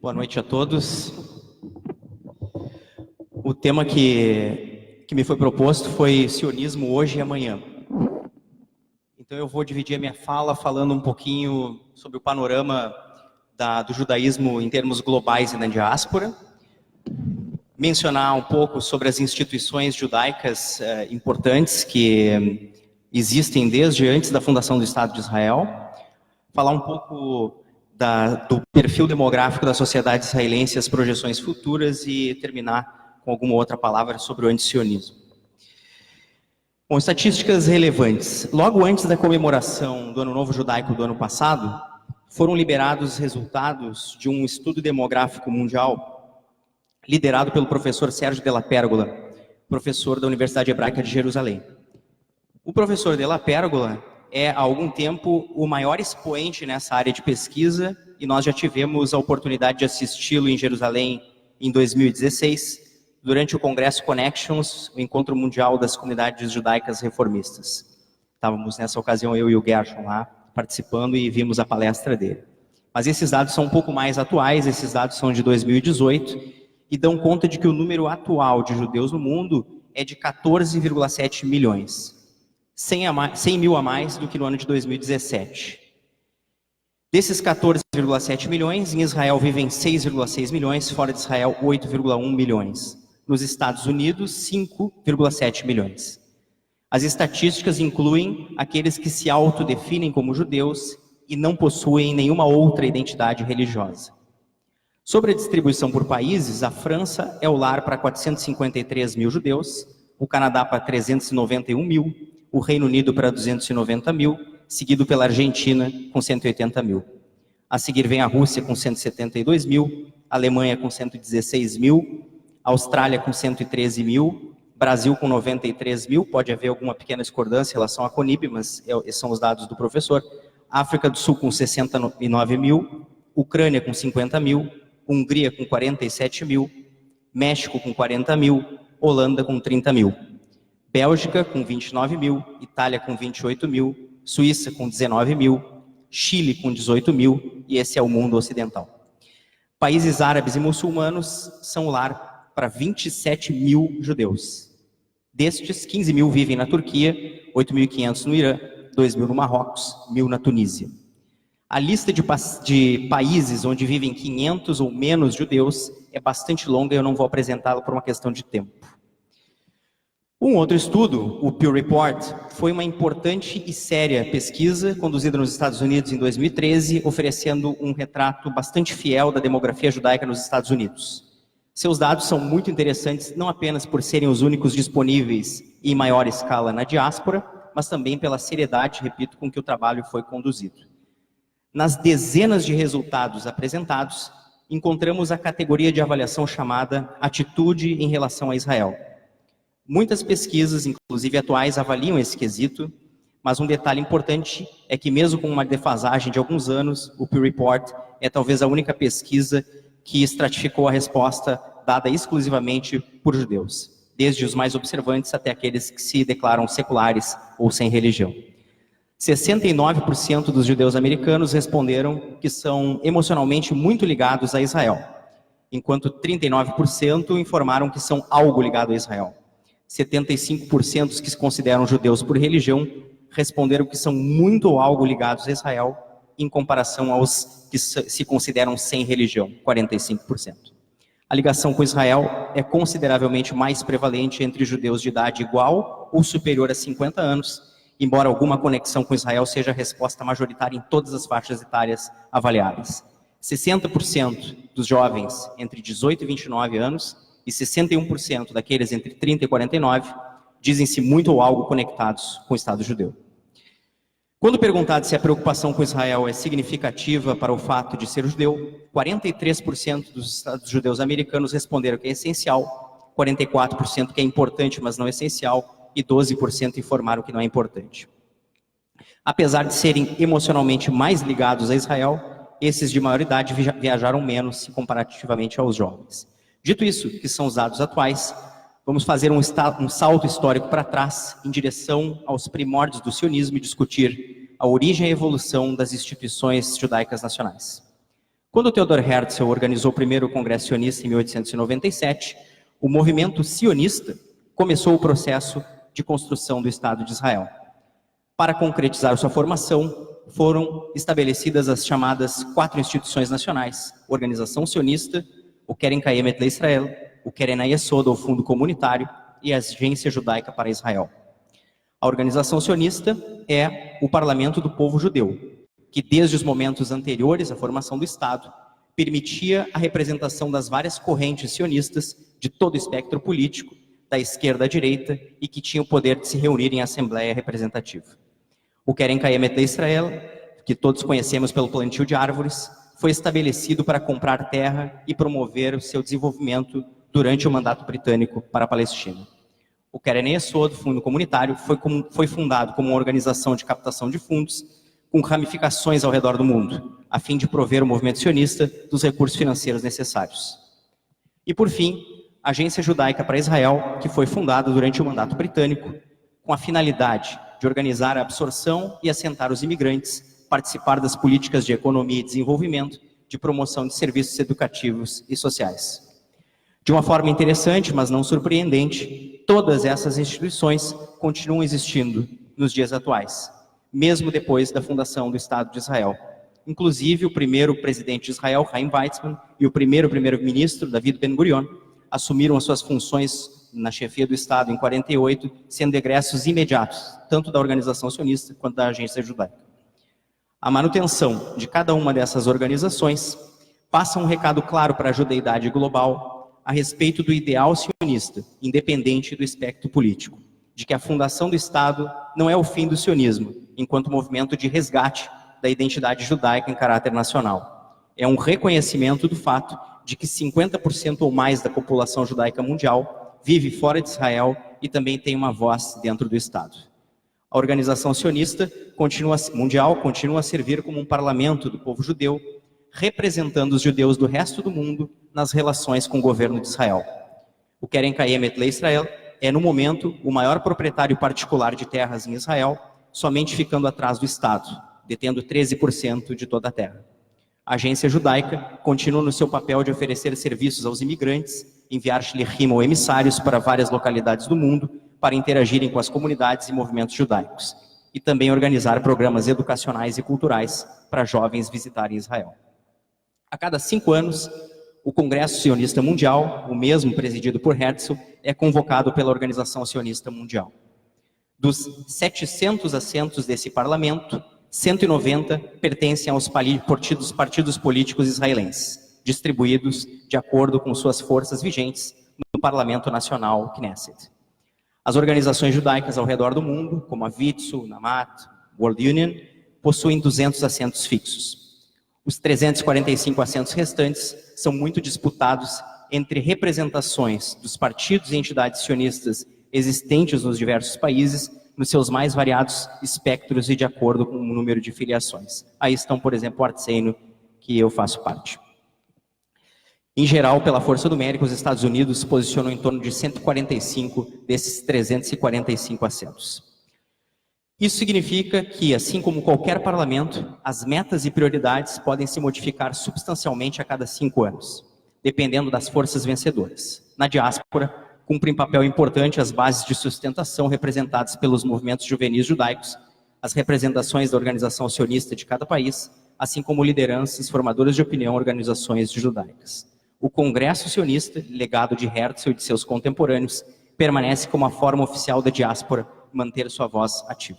Boa noite a todos. O tema que me foi proposto foi sionismo hoje e amanhã. Então eu vou dividir a minha fala falando um pouquinho sobre o panorama do judaísmo em termos globais e na diáspora, mencionar um pouco sobre as instituições judaicas importantes que existem desde antes da fundação do Estado de Israel, falar um pouco do perfil demográfico da sociedade israelense, as projeções futuras e terminar com alguma outra palavra sobre o antisionismo. Bom, estatísticas relevantes. Logo antes da comemoração do Ano Novo Judaico do ano passado, foram liberados resultados de um estudo demográfico mundial liderado pelo professor Sérgio Della Pérgola, professor da Universidade Hebraica de Jerusalém. O professor Della Pérgola é, há algum tempo, o maior expoente nessa área de pesquisa, e nós já tivemos a oportunidade de assisti-lo em Jerusalém em 2016, durante o Congresso Connections, o Encontro Mundial das Comunidades Judaicas Reformistas. Estávamos nessa ocasião, eu e o Gershon lá, participando e vimos a palestra dele. Mas esses dados são um pouco mais atuais, esses dados são de 2018, e dão conta de que o número atual de judeus no mundo é de 14,7 milhões. 100 mil a mais do que no ano de 2017. Desses 14,7 milhões, em Israel vivem 6,6 milhões, fora de Israel 8,1 milhões. Nos Estados Unidos, 5,7 milhões. As estatísticas incluem aqueles que se autodefinem como judeus e não possuem nenhuma outra identidade religiosa. Sobre a distribuição por países, a França é o lar para 453 mil judeus, o Canadá para 391 mil, o Reino Unido para 290 mil, seguido pela Argentina com 180 mil. A seguir vem a Rússia com 172 mil, a Alemanha com 116 mil, a Austrália com 113 mil, Brasil com 93 mil, pode haver alguma pequena discordância em relação à CONIB, mas esses são os dados do professor. África do Sul com 69 mil, Ucrânia com 50 mil, Hungria com 47 mil, México com 40 mil, Holanda com 30 mil. Bélgica com 29 mil, Itália com 28 mil, Suíça com 19 mil, Chile com 18 mil, e esse é o mundo ocidental. Países árabes e muçulmanos são o lar para 27 mil judeus. Destes, 15 mil vivem na Turquia, 8.500 no Irã, 2 mil no Marrocos, 1.000 na Tunísia. A lista de países onde vivem 500 ou menos judeus é bastante longa e eu não vou apresentá-la por uma questão de tempo. Um outro estudo, o Pew Report, foi uma importante e séria pesquisa conduzida nos Estados Unidos em 2013, oferecendo um retrato bastante fiel da demografia judaica nos Estados Unidos. Seus dados são muito interessantes, não apenas por serem os únicos disponíveis em maior escala na diáspora, mas também pela seriedade, repito, com que o trabalho foi conduzido. Nas dezenas de resultados apresentados, encontramos a categoria de avaliação chamada atitude em relação a Israel. Muitas pesquisas, inclusive atuais, avaliam esse quesito, mas um detalhe importante é que mesmo com uma defasagem de alguns anos, o Pew Report é talvez a única pesquisa que estratificou a resposta dada exclusivamente por judeus, desde os mais observantes até aqueles que se declaram seculares ou sem religião. 69% dos judeus americanos responderam que são emocionalmente muito ligados a Israel, enquanto 39% informaram que são algo ligado a Israel. 75% que se consideram judeus por religião responderam que são muito ou algo ligados a Israel, em comparação aos que se consideram sem religião, 45%. A ligação com Israel é consideravelmente mais prevalente entre judeus de idade igual ou superior a 50 anos, embora alguma conexão com Israel seja a resposta majoritária em todas as faixas etárias avaliadas. 60% dos jovens entre 18 e 29 anos e 61% daqueles entre 30 e 49 dizem-se muito ou algo conectados com o Estado judeu. Quando perguntado se a preocupação com Israel é significativa para o fato de ser judeu, 43% dos Estados judeus americanos responderam que é essencial, 44% que é importante, mas não essencial, e 12% informaram que não é importante. Apesar de serem emocionalmente mais ligados a Israel, esses de maior idade viajaram menos comparativamente aos jovens. Dito isso, que são os dados atuais, vamos fazer um salto histórico para trás, em direção aos primórdios do sionismo e discutir a origem e a evolução das instituições judaicas nacionais. Quando Theodor Herzl organizou o primeiro Congresso Sionista em 1897, o movimento sionista começou o processo de construção do Estado de Israel. Para concretizar sua formação, foram estabelecidas as chamadas 4 instituições nacionais: Organização Sionista, o Keren Kayemet LeIsrael, o Keren HaYesod, o Fundo Comunitário, e a Agência Judaica para Israel. A Organização Sionista é o parlamento do povo judeu, que desde os momentos anteriores à formação do Estado, permitia a representação das várias correntes sionistas de todo o espectro político, da esquerda à direita, e que tinha o poder de se reunir em assembleia representativa. O Keren Kayemet LeIsrael, que todos conhecemos pelo plantio de árvores, foi estabelecido para comprar terra e promover o seu desenvolvimento durante o mandato britânico para a Palestina. O Keren HaYesod, Fundo Comunitário, foi fundado como uma organização de captação de fundos com ramificações ao redor do mundo, a fim de prover o movimento sionista dos recursos financeiros necessários. E, por fim, a Agência Judaica para Israel, que foi fundada durante o mandato britânico, com a finalidade de organizar a absorção e assentar os imigrantes, participar das políticas de economia e desenvolvimento, de promoção de serviços educativos e sociais. De uma forma interessante, mas não surpreendente, todas essas instituições continuam existindo nos dias atuais, mesmo depois da fundação do Estado de Israel. Inclusive, o primeiro presidente de Israel, Chaim Weizmann, e o primeiro primeiro-ministro, David Ben-Gurion, assumiram as suas funções na chefia do Estado em 48, sendo egressos imediatos, tanto da organização sionista quanto da agência judaica. A manutenção de cada uma dessas organizações passa um recado claro para a judeidade global a respeito do ideal sionista, independente do espectro político, de que a fundação do Estado não é o fim do sionismo, enquanto movimento de resgate da identidade judaica em caráter nacional. É um reconhecimento do fato de que 50% ou mais da população judaica mundial vive fora de Israel e também tem uma voz dentro do Estado. A organização sionista mundial continua a servir como um parlamento do povo judeu, representando os judeus do resto do mundo nas relações com o governo de Israel. O Keren Kayemet LeIsrael é, no momento, o maior proprietário particular de terras em Israel, somente ficando atrás do Estado, detendo 13% de toda a terra. A agência judaica continua no seu papel de oferecer serviços aos imigrantes, enviar shlichim ou emissários para várias localidades do mundo para interagirem com as comunidades e movimentos judaicos, e também organizar programas educacionais e culturais para jovens visitarem Israel. A cada 5 anos, O Congresso Sionista Mundial, o mesmo presidido por Herzl, é convocado pela Organização Sionista Mundial. Dos 700 assentos desse parlamento, 190 pertencem aos partidos políticos israelenses, distribuídos de acordo com suas forças vigentes no Parlamento Nacional, Knesset. As organizações judaicas ao redor do mundo, como a Vitzu, Namat, World Union, possuem 200 assentos fixos. Os 345 assentos restantes são muito disputados entre representações dos partidos e entidades sionistas existentes nos diversos países, nos seus mais variados espectros e de acordo com o número de filiações. Aí estão, por exemplo, o Artseino, que eu faço parte. Em geral, pela força numérica, os Estados Unidos se posicionam em torno de 145 desses 345 assentos. Isso significa que, assim como qualquer parlamento, as metas e prioridades podem se modificar substancialmente a cada 5 anos, dependendo das forças vencedoras. Na diáspora, cumprem papel importante as bases de sustentação representadas pelos movimentos juvenis judaicos, as representações da organização sionista de cada país, assim como lideranças, formadoras de opinião, organizações judaicas. O Congresso Sionista, legado de Herzl e de seus contemporâneos, permanece como a forma oficial da diáspora manter sua voz ativa.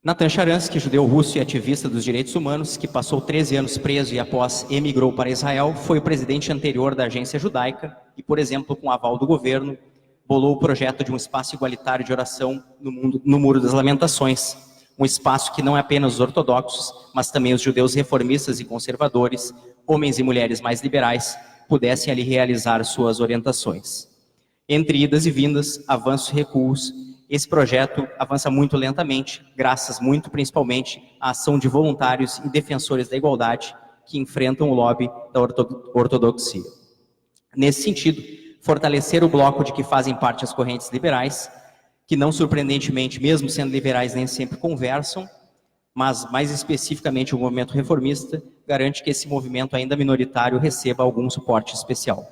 Natan Sharansky, judeu russo e ativista dos direitos humanos, que passou 13 anos preso e após emigrou para Israel, foi o presidente anterior da Agência Judaica e, por exemplo, com aval do governo, bolou o projeto de um espaço igualitário de oração no Muro das Lamentações, um espaço que não é apenas os ortodoxos, mas também os judeus reformistas e conservadores, homens e mulheres mais liberais, pudessem ali realizar suas orientações. Entre idas e vindas, avanços e recuos, esse projeto avança muito lentamente, graças muito principalmente à ação de voluntários e defensores da igualdade que enfrentam o lobby da ortodoxia. Nesse sentido, fortalecer o bloco de que fazem parte as correntes liberais, que não surpreendentemente, mesmo sendo liberais, nem sempre conversam, mas mais especificamente o movimento reformista, garante que esse movimento ainda minoritário receba algum suporte especial.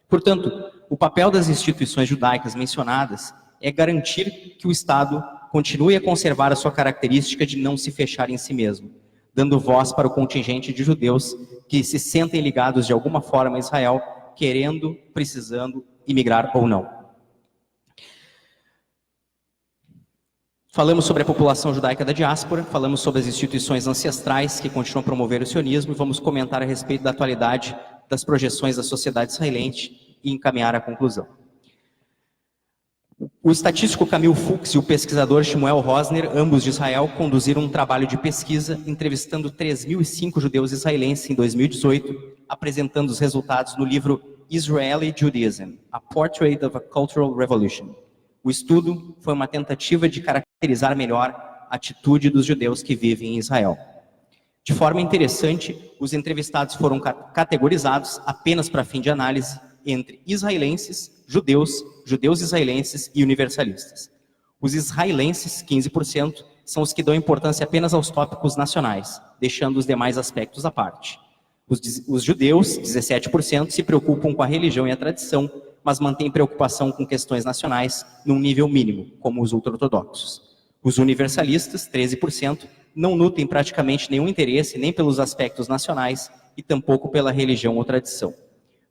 Portanto, o papel das instituições judaicas mencionadas é garantir que o Estado continue a conservar a sua característica de não se fechar em si mesmo, dando voz para o contingente de judeus que se sentem ligados de alguma forma a Israel, querendo, precisando imigrar ou não. Falamos sobre a população judaica da diáspora, falamos sobre as instituições ancestrais que continuam a promover o sionismo e vamos comentar a respeito da atualidade das projeções da sociedade israelense e encaminhar a conclusão. O estatístico Camille Fuchs e o pesquisador Shmuel Rosner, ambos de Israel, conduziram um trabalho de pesquisa entrevistando 3.005 judeus israelenses em 2018, apresentando os resultados no livro Israeli Judaism, A Portrait of a Cultural Revolution. O estudo foi uma tentativa de caracterizar melhor a atitude dos judeus que vivem em Israel. De forma interessante, os entrevistados foram categorizados apenas para fim de análise entre israelenses, judeus israelenses e universalistas. Os israelenses, 15%, são os que dão importância apenas aos tópicos nacionais, deixando os demais aspectos à parte. Os judeus, 17%, se preocupam com a religião e a tradição, mas mantêm preocupação com questões nacionais num nível mínimo, como os ultra-ortodoxos. Os universalistas, 13%, não nutrem praticamente nenhum interesse nem pelos aspectos nacionais e tampouco pela religião ou tradição.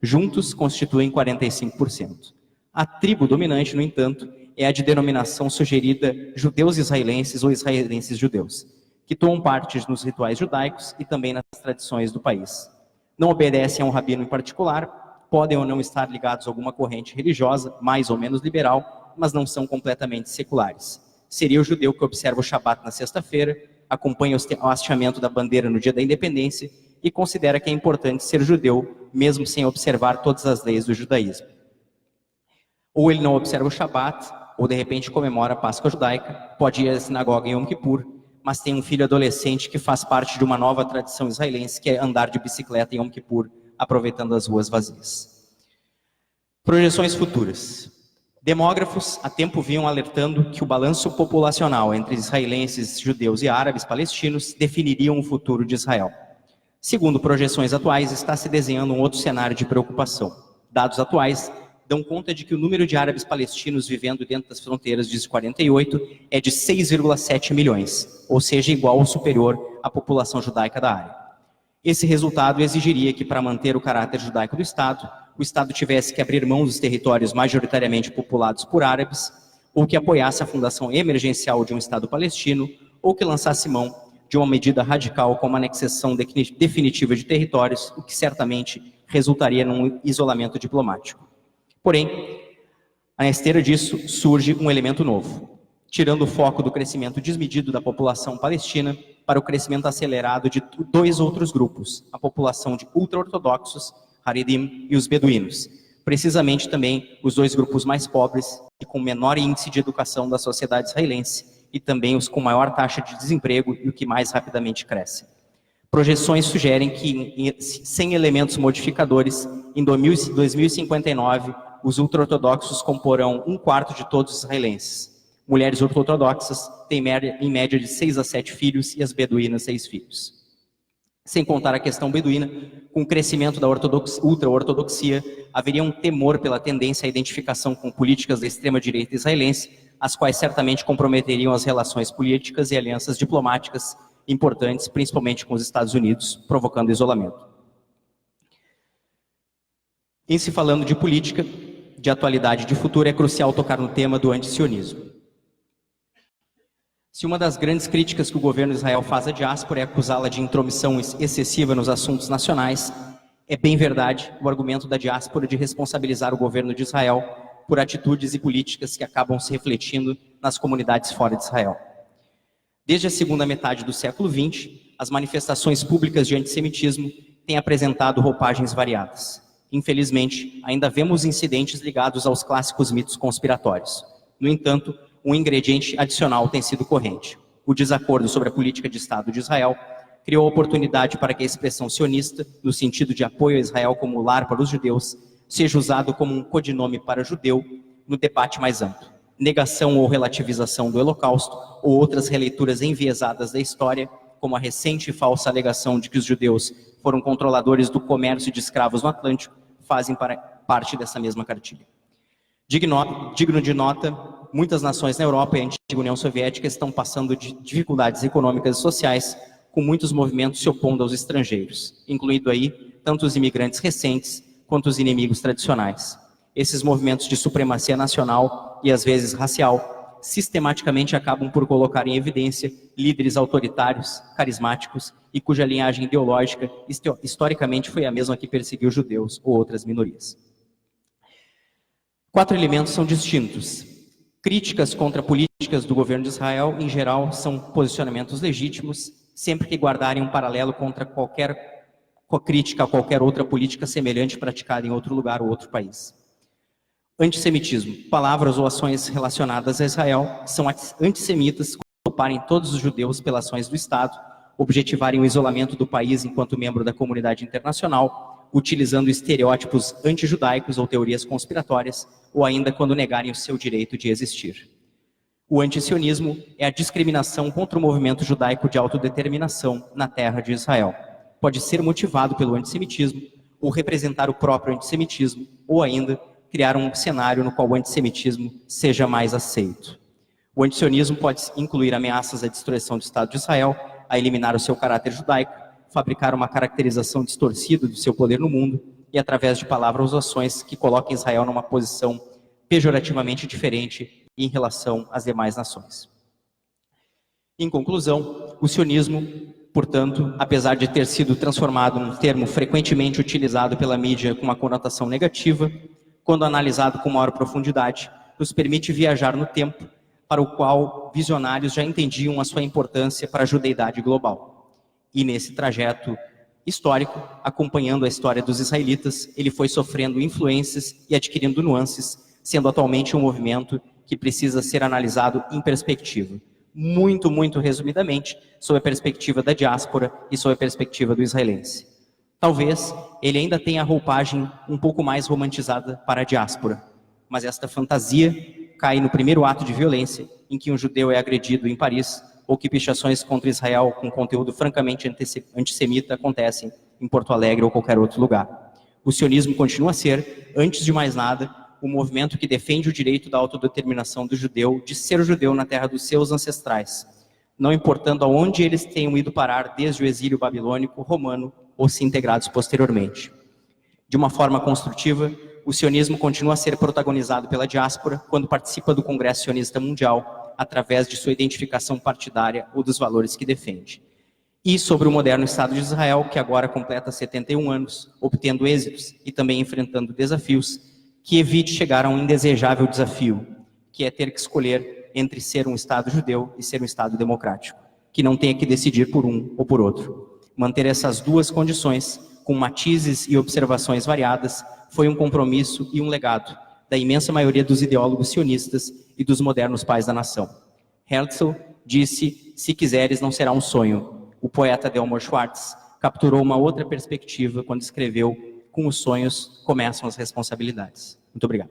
Juntos, constituem 45%. A tribo dominante, no entanto, é a de denominação sugerida judeus israelenses ou israelenses judeus, que tomam parte nos rituais judaicos e também nas tradições do país. Não obedecem a um rabino em particular, podem ou não estar ligados a alguma corrente religiosa, mais ou menos liberal, mas não são completamente seculares. Seria o judeu que observa o Shabat na sexta-feira, acompanha o hasteamento da bandeira no dia da independência e considera que é importante ser judeu, mesmo sem observar todas as leis do judaísmo. Ou ele não observa o Shabat, ou de repente comemora a Páscoa judaica, pode ir à sinagoga em Yom Kippur, mas tem um filho adolescente que faz parte de uma nova tradição israelense, que é andar de bicicleta em Yom Kippur, aproveitando as ruas vazias. Projeções futuras. Demógrafos há tempo vinham alertando que o balanço populacional entre israelenses, judeus e árabes palestinos definiriam o futuro de Israel. Segundo projeções atuais, está se desenhando um outro cenário de preocupação. Dados atuais dão conta de que o número de árabes palestinos vivendo dentro das fronteiras de 48 é de 6,7 milhões, ou seja, igual ou superior à população judaica da área. Esse resultado exigiria que, para manter o caráter judaico do Estado, o Estado tivesse que abrir mão dos territórios majoritariamente populados por árabes, ou que apoiasse a fundação emergencial de um Estado palestino, ou que lançasse mão de uma medida radical como a anexação definitiva de territórios, o que certamente resultaria num isolamento diplomático. Porém, na esteira disso surge um elemento novo, tirando o foco do crescimento desmedido da população palestina para o crescimento acelerado de dois outros grupos, a população de ultra-ortodoxos, Haredim, e os beduínos, precisamente também os dois grupos mais pobres e com menor índice de educação da sociedade israelense, e também os com maior taxa de desemprego e o que mais rapidamente cresce. Projeções sugerem que, sem elementos modificadores, em 2059, os ultra-ortodoxos comporão 1/4 de todos os israelenses. Mulheres ultra-ortodoxas têm em média de 6 a 7 filhos e as beduínas 6 filhos. Sem contar a questão beduína, com o crescimento da ultra-ortodoxia, haveria um temor pela tendência à identificação com políticas da extrema-direita israelense, as quais certamente comprometeriam as relações políticas e alianças diplomáticas importantes, principalmente com os Estados Unidos, provocando isolamento. Em se falando de política, de atualidade e de futuro, é crucial tocar no tema do antisionismo. Se uma das grandes críticas que o governo de Israel faz à diáspora é acusá-la de intromissão excessiva nos assuntos nacionais, é bem verdade o argumento da diáspora de responsabilizar o governo de Israel por atitudes e políticas que acabam se refletindo nas comunidades fora de Israel. Desde a segunda metade do século XX, as manifestações públicas de antissemitismo têm apresentado roupagens variadas. Infelizmente, ainda vemos incidentes ligados aos clássicos mitos conspiratórios. No entanto, um ingrediente adicional tem sido corrente. O desacordo sobre a política de Estado de Israel criou a oportunidade para que a expressão sionista, no sentido de apoio a Israel como lar para os judeus, seja usado como um codinome para judeu no debate mais amplo. Negação ou relativização do Holocausto ou outras releituras enviesadas da história, como a recente e falsa alegação de que os judeus foram controladores do comércio de escravos no Atlântico, fazem parte dessa mesma cartilha. Digno de nota, muitas nações na Europa e a antiga União Soviética estão passando de dificuldades econômicas e sociais, com muitos movimentos se opondo aos estrangeiros, incluindo aí tanto os imigrantes recentes quanto os inimigos tradicionais. Esses movimentos de supremacia nacional e às vezes racial sistematicamente acabam por colocar em evidência líderes autoritários, carismáticos e cuja linhagem ideológica historicamente foi a mesma que perseguiu judeus ou outras minorias. 4 elementos são distintos. Críticas contra políticas do governo de Israel, em geral, são posicionamentos legítimos, sempre que guardarem um paralelo contra qualquer crítica a qualquer outra política semelhante praticada em outro lugar ou outro país. Antissemitismo. Palavras ou ações relacionadas a Israel são antissemitas quando culparem todos os judeus pelas ações do Estado, objetivarem o isolamento do país enquanto membro da comunidade internacional, utilizando estereótipos antijudaicos ou teorias conspiratórias, ou ainda quando negarem o seu direito de existir. O antisionismo é a discriminação contra o movimento judaico de autodeterminação na terra de Israel. Pode ser motivado pelo antissemitismo, ou representar o próprio antissemitismo, ou ainda criar um cenário no qual o antissemitismo seja mais aceito. O antisionismo pode incluir ameaças à destruição do Estado de Israel, a eliminar o seu caráter judaico, fabricar uma caracterização distorcida do seu poder no mundo e através de palavras ou ações que coloquem Israel numa posição pejorativamente diferente em relação às demais nações. Em conclusão, o sionismo, portanto, apesar de ter sido transformado num termo frequentemente utilizado pela mídia com uma conotação negativa, quando analisado com maior profundidade, nos permite viajar no tempo para o qual visionários já entendiam a sua importância para a judeidade global. E nesse trajeto histórico, acompanhando a história dos israelitas, ele foi sofrendo influências e adquirindo nuances, sendo atualmente um movimento que precisa ser analisado em perspectiva. Muito resumidamente, sob a perspectiva da diáspora e sob a perspectiva do israelense. Talvez ele ainda tenha a roupagem um pouco mais romantizada para a diáspora, mas esta fantasia cai no primeiro ato de violência em que um judeu é agredido em Paris ou que pichações contra Israel com conteúdo francamente antissemita acontecem em Porto Alegre ou qualquer outro lugar. O sionismo continua a ser, antes de mais nada, um movimento que defende o direito da autodeterminação do judeu de ser judeu na terra dos seus ancestrais, não importando aonde eles tenham ido parar desde o exílio babilônico, romano ou se integrados posteriormente. De uma forma construtiva, o sionismo continua a ser protagonizado pela diáspora quando participa do Congresso Sionista Mundial através de sua identificação partidária ou dos valores que defende. E sobre o moderno Estado de Israel, que agora completa 71 anos, obtendo êxitos e também enfrentando desafios, que evite chegar a um indesejável desafio, que é ter que escolher entre ser um Estado judeu e ser um Estado democrático, que não tenha que decidir por um ou por outro. Manter essas duas condições, com matizes e observações variadas, foi um compromisso e um legado da imensa maioria dos ideólogos sionistas e dos modernos pais da nação. Herzl disse: se quiseres, não será um sonho. O poeta Delmor Schwartz capturou uma outra perspectiva quando escreveu: com os sonhos começam as responsabilidades. Muito obrigado.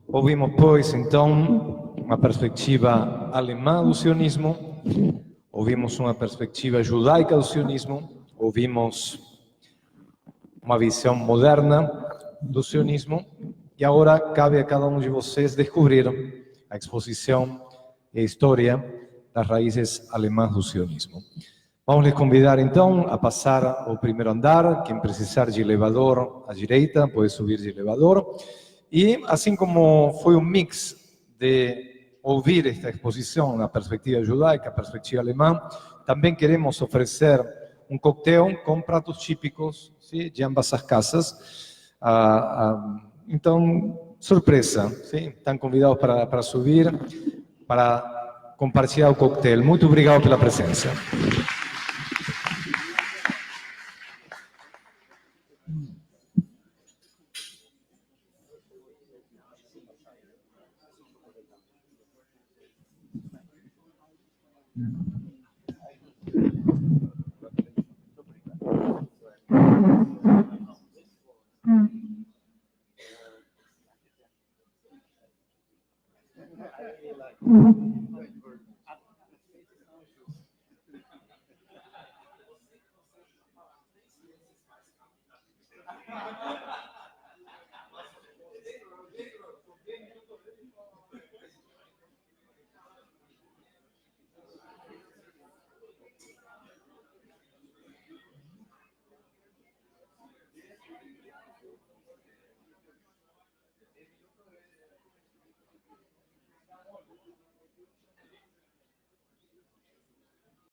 Ouvimos, pois, então, uma perspectiva alemã do sionismo, ouvimos uma perspectiva judaica do sionismo, ouvimos uma visão moderna do sionismo, e agora cabe a cada um de vocês descobrir a exposição e a história das raízes alemãs do sionismo. Vamos lhes convidar, então, a passar ao primeiro andar. Quem precisar de elevador à direita, pode subir de elevador. E, assim como foi um mix de ouvir esta exposição na perspectiva judaica, perspectiva alemã, também queremos oferecer um coquetel com pratos típicos, sim, de ambas as casas. Então, surpresa, sim? Estão convidados para subir, para compartilhar o coquetel. Muito obrigado pela presença.